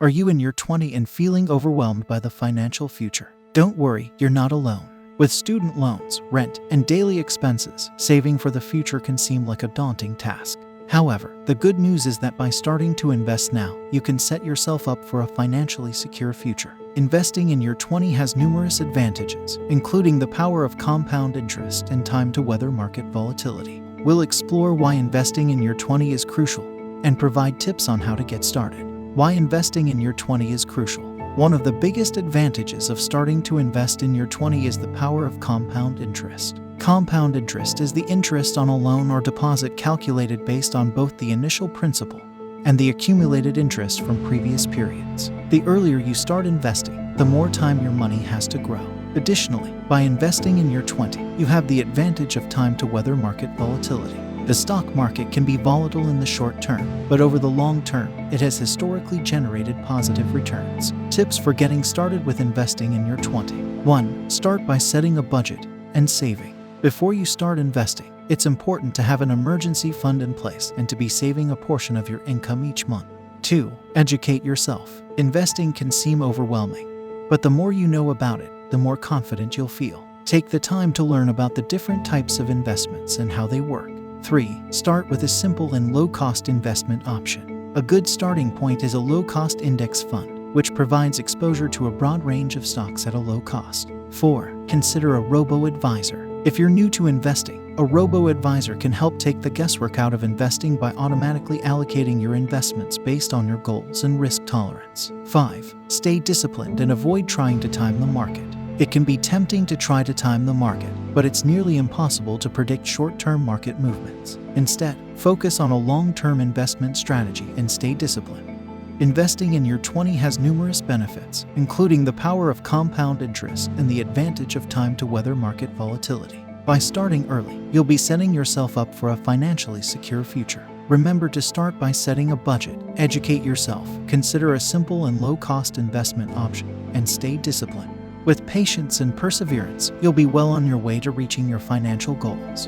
Are you in your 20s and feeling overwhelmed by the financial future? Don't worry, you're not alone. With student loans, rent, and daily expenses, saving for the future can seem like a daunting task. However, the good news is that by starting to invest now, you can set yourself up for a financially secure future. Investing in your 20s has numerous advantages, including the power of compound interest and time to weather market volatility. We'll explore why investing in your 20s is crucial and provide tips on how to get started. Why investing in your 20s is crucial. One of the biggest advantages of starting to invest in your 20s is the power of compound interest. Compound interest is the interest on a loan or deposit calculated based on both the initial principal and the accumulated interest from previous periods. The earlier you start investing, the more time your money has to grow. Additionally, by investing in your 20s, you have the advantage of time to weather market volatility. The stock market can be volatile in the short term, but over the long term, it has historically generated positive returns. Tips for getting started with investing in your 20s. 1. Start by setting a budget and saving. Before you start investing, it's important to have an emergency fund in place and to be saving a portion of your income each month. 2. Educate yourself. Investing can seem overwhelming, but the more you know about it, the more confident you'll feel. Take the time to learn about the different types of investments and how they work. 3. Start with a simple and low-cost investment option. A good starting point is a low-cost index fund, which provides exposure to a broad range of stocks at a low cost. 4. Consider a robo-advisor. If you're new to investing, a robo-advisor can help take the guesswork out of investing by automatically allocating your investments based on your goals and risk tolerance. 5. Stay disciplined and avoid trying to time the market. It can be tempting to try to time the market, but it's nearly impossible to predict short-term market movements. Instead, focus on a long-term investment strategy and stay disciplined. Investing in your 20s has numerous benefits, including the power of compound interest and the advantage of time to weather market volatility. By starting early, you'll be setting yourself up for a financially secure future. Remember to start by setting a budget, educate yourself, consider a simple and low-cost investment option, and stay disciplined. With patience and perseverance, you'll be well on your way to reaching your financial goals.